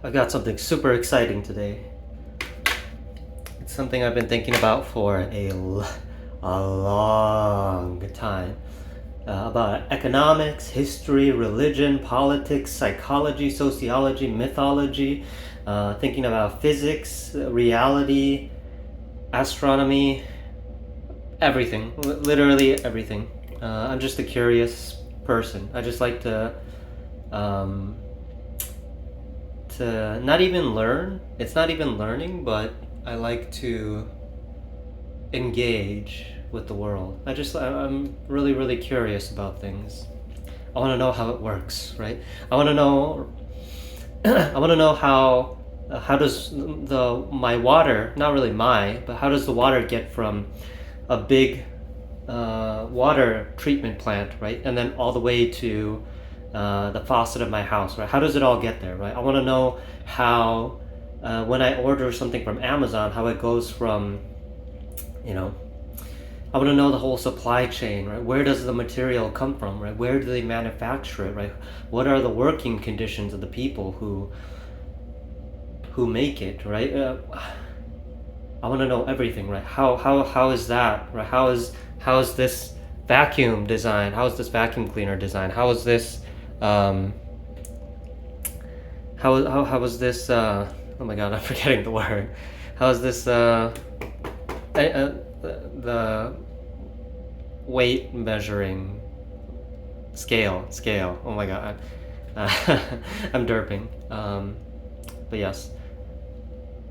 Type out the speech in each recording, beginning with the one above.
I got something super exciting today. It's something I've been thinking about for a long time. About economics, history, religion, politics, psychology, sociology, mythology, thinking about physics, reality, astronomy, everything. Literally everything. I'm just a curious person. I just like um, to not even learn. It's not even learning, but I like to engage with the world. I'm really, really curious about things. I want to know how it works, right? I want to know. I want to know how does the my water, not really my, but how does the water get from a big water treatment plant, right, and then all the way to the faucet of my house, right? How does it all get there, right? I want to know how when I order something from Amazon, how it goes from, you know, I want to know the whole supply chain, right? Where does the material come from, right? Where do they manufacture it, right? What are the working conditions of the people who make it, right? I want to know everything, right? How is that, right? How is this vacuum design? How is this vacuum cleaner design? How is this how is this oh my god, I'm forgetting the word. How is this the weight measuring scale? Oh my god. I'm derping. But yes,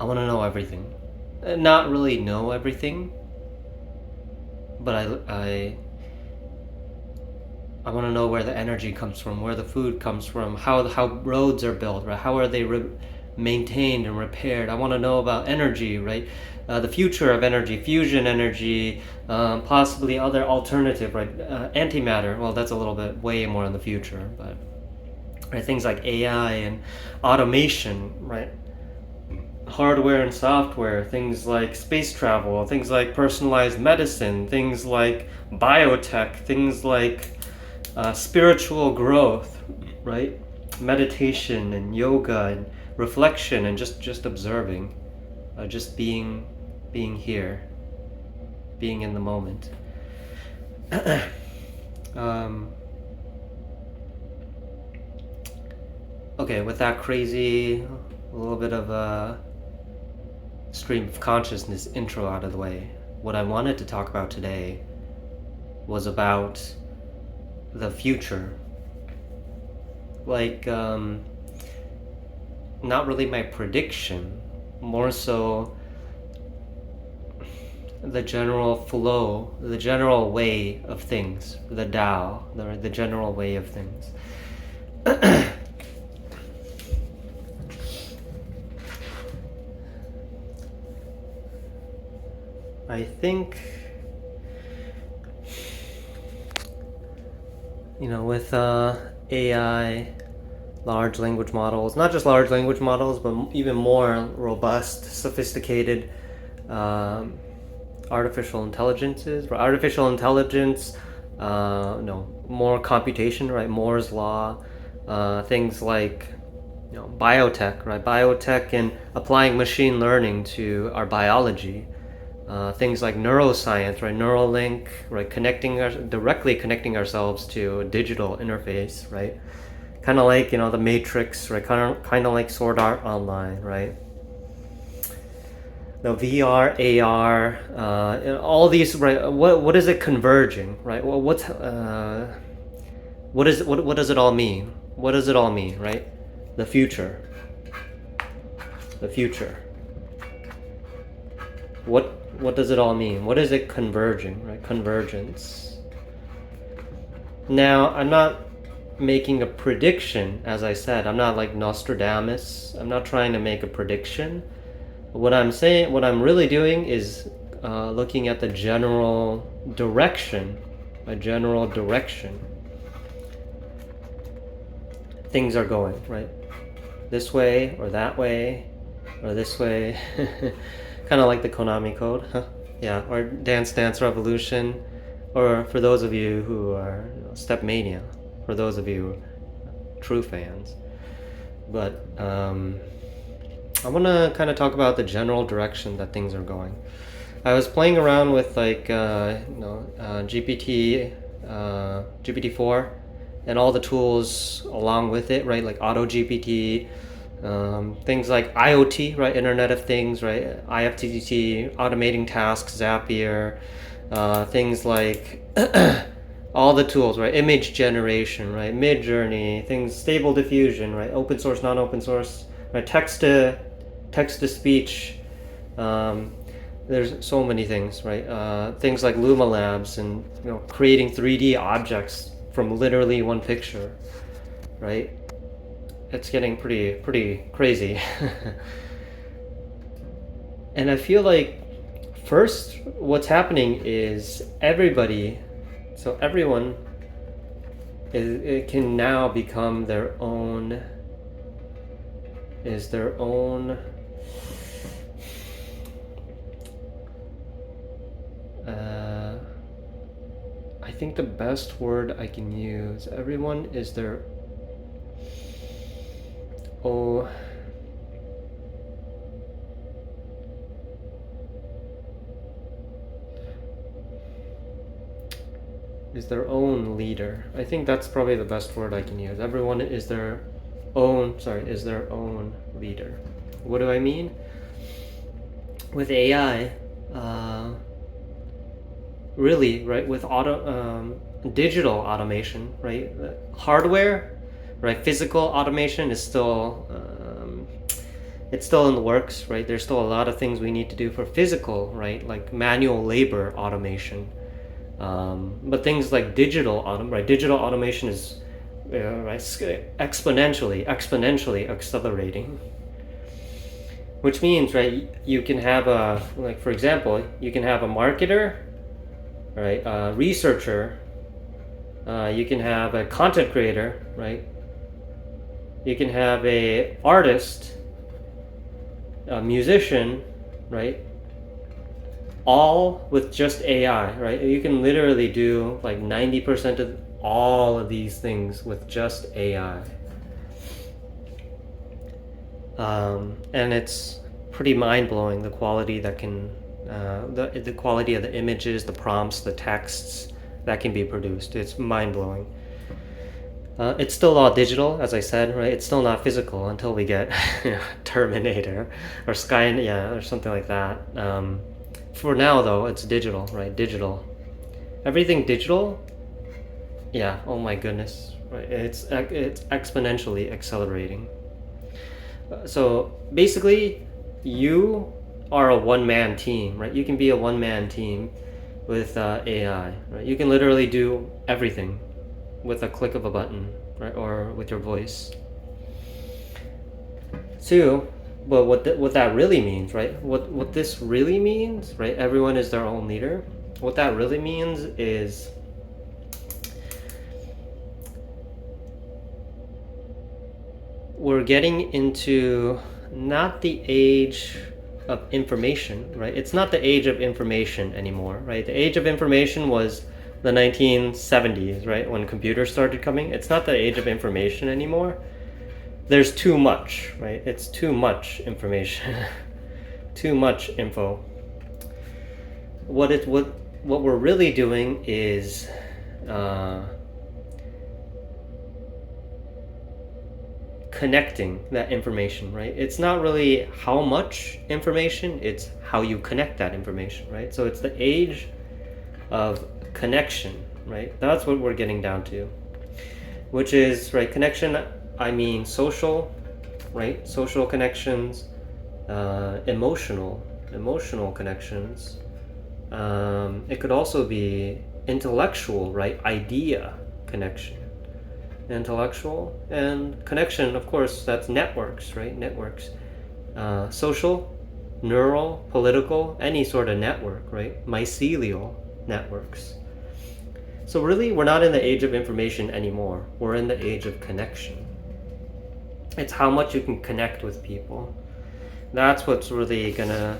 I want to know everything. Not really know everything, but I want to know where the energy comes from, where the food comes from, how roads are built, right? How are they maintained and repaired? I want to know about energy, right? The future of energy, fusion energy, possibly other alternative, right? Antimatter. Well, that's a little bit way more in the future, but right, things like AI and automation, right? Hardware and software, things like space travel, things like personalized medicine, things like biotech, things like spiritual growth, right? Meditation and yoga and reflection and just observing, just being here, being in the moment. Okay, with that crazy, a little bit of a stream of consciousness intro out of the way, what I wanted to talk about today was about the future. Like, not really my prediction, more so the general flow, the general way of things, the Tao, the general way of things. I think, with AI, large language models, not just large language models, but even more robust, sophisticated artificial intelligences, artificial intelligence, no, more computation, right? Moore's law, things like biotech, right? Biotech and applying machine learning to our biology. Things like neuroscience, right? Neuralink, right? Directly connecting ourselves to a digital interface, right? Kind of like the Matrix, right? Kind of like Sword Art Online, right? The VR, AR, all these, right? What is it converging, right? Well, what does it all mean? What does it all mean, right? The future. The future. What does it all mean? What is it converging, right? Convergence. Now, I'm not making a prediction, as I said. I'm not like Nostradamus. I'm not trying to make a prediction. What I'm really doing is looking at the general direction, things are going, right? This way or that way or this way. Kind of like the Konami code, huh? Yeah, or Dance Dance Revolution, or for those of you who are Step Mania, for those of you true fans. but I want to kind of talk about the general direction that things are going. I was playing around with like GPT-4, and all the tools along with it, right? Like Auto GPT, things like IoT, right? Internet of Things, right? IFTTT, automating tasks, Zapier, things like all the tools, right? Image generation, right? Midjourney, things, Stable Diffusion, right? Open source, non-open source, right? Text to speech. Um, there's so many things, right? Things like Luma Labs and creating 3D objects from literally one picture, right? It's getting pretty crazy. And I feel like first what's happening is everyone it can now become their own I think the best word I can use, everyone is their oh is their own leader. I think that's probably the best word I can use. Everyone is their own leader. What do I mean? With AI, really, right? With digital automation, right? Hardware, right? Physical automation is still it's still in the works, right? There's still a lot of things we need to do for physical, right? Like manual labor automation. But things like digital automation is right, exponentially accelerating. Which means, right, you can have for example, you can have a marketer, right, a researcher, you can have a content creator, right, you can have a artist, a musician, right, all with just AI, right? You can literally do like 90% of all of these things with just AI. And it's pretty mind-blowing, the quality that can the quality of the images, the prompts, the texts that can be produced. It's mind-blowing. It's still all digital, as I said, right? It's still not physical until we get Terminator or Sky, or something like that. For now, though, it's digital, right? Digital. Everything digital. Yeah. Oh my goodness. Right. It's exponentially accelerating. So basically, you are a one-man team, right? You can be a one-man team with AI, right? You can literally do everything with a click of a button, right? Or with your voice. Two, but what that really means, right? What this really means, right? Everyone is their own leader. What that really means is we're getting into not the age of information, right? It's not the age of information anymore, right? The age of information was the 1970s, right? When computers started coming. It's not the age of information anymore. There's too much, right? It's too much information. Too much info. What we're really doing is connecting that information, right? It's not really how much information, it's how you connect that information, right? So it's the age of connection, right? That's what we're getting down to, which is, right, connection, I mean social, right? Social connections, emotional connections. It could also be intellectual, right? Idea connection. Intellectual and connection, of course, that's networks, right? Networks. Social, neural, political, any sort of network, right? Mycelial networks. So really, we're not in the age of information anymore. We're in the age of connection. It's how much you can connect with people. That's what's really gonna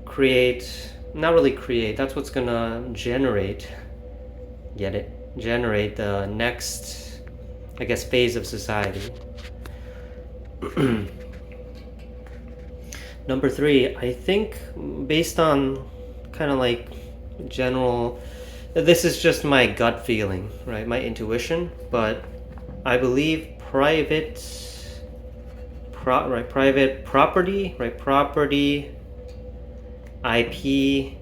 create not really create, that's what's gonna generate, get it? Generate the next, I guess, phase of society. Number three, I think, based on kind of like general, this is just my gut feeling, right? My intuition, but I believe private property, right? Property, IP,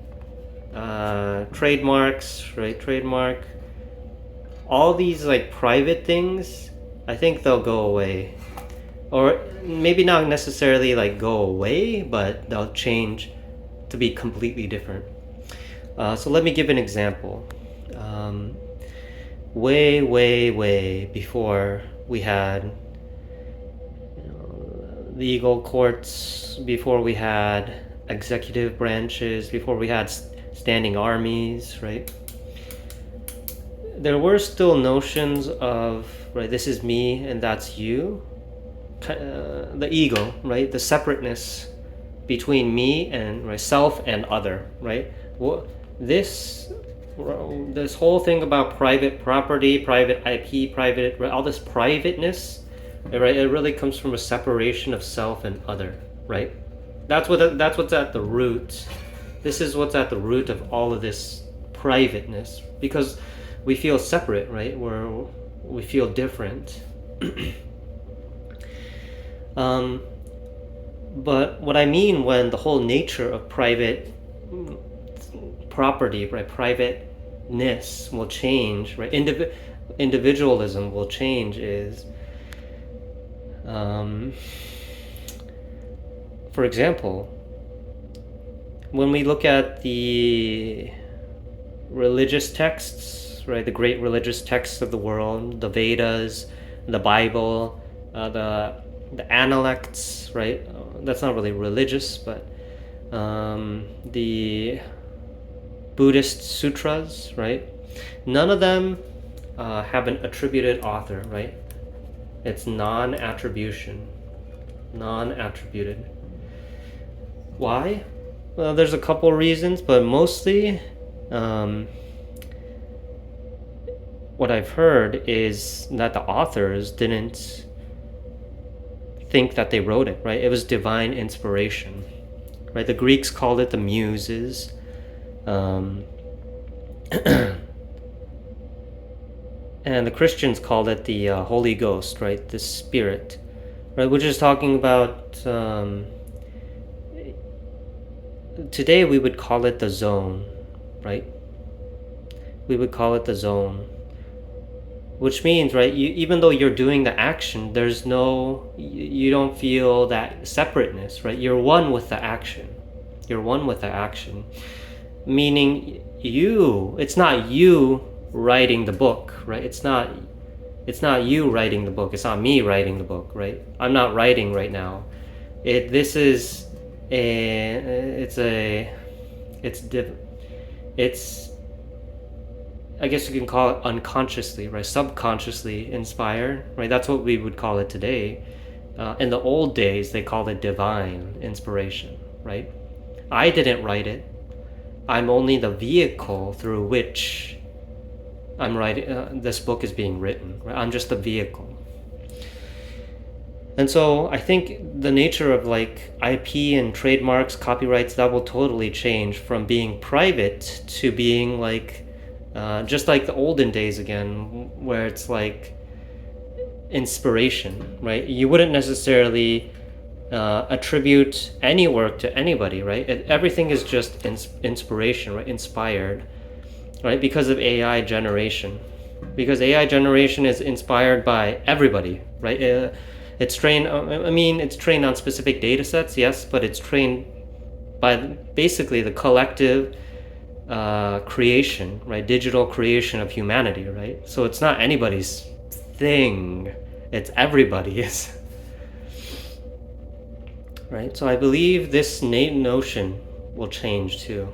trademarks, right? Trademark, all these like private things, I think they'll go away. Or maybe not necessarily like go away, but they'll change to be completely different. So let me give an example. Way before we had legal courts, before we had executive branches, before we had standing armies, right? There were still notions of, right, this is me and that's you. The ego, right? The separateness between me and myself and other, right? This whole thing about private property, private IP, private, all this privateness, right? It really comes from a separation of self and other, right? That's what's at the root. This is what's at the root of all of this privateness, because we feel separate, right? We feel different. But what I mean when the whole nature of private property, right, privateness will change, right, individualism will change is, for example, when we look at the religious texts, right, the great religious texts of the world, the Vedas, the Bible, the Analects, right? That's not really religious, but the Buddhist sutras, right? None of them have an attributed author, right? It's non-attribution, non-attributed. Why? Well, there's a couple reasons, but mostly what I've heard is that the authors didn't think that they wrote it, right? It was divine inspiration, right? The Greeks called it the muses. And the Christians called it the Holy Ghost, right? The Spirit, right? Which is talking about, today we would call it the zone, right? We would call it the zone. Which means, right, even though you're doing the action, there's no, you don't feel that separateness, right? You're one with the action. You're one with the action. Meaning it's not you writing the book, right? It's not you writing the book. It's not me writing the book, right? I'm not writing right now. It's I guess you can call it unconsciously, right? Subconsciously inspired, right? That's what we would call it today. In the old days, they called it divine inspiration, right? I didn't write it. I'm only the vehicle through which I'm writing. This book is being written, right? I'm just the vehicle. And so I think the nature of like IP and trademarks, copyrights, that will totally change from being private to being like, just like the olden days again, where it's like inspiration, right? You wouldn't necessarily attribute any work to anybody, right? Everything is just inspiration, right? Inspired, right? Because of AI generation. Because AI generation is inspired by everybody, right? It's trained, it's trained on specific data sets, yes, but it's trained by basically the collective creation, right? Digital creation of humanity, right? So it's not anybody's thing, it's everybody's. Right? So I believe this notion will change too.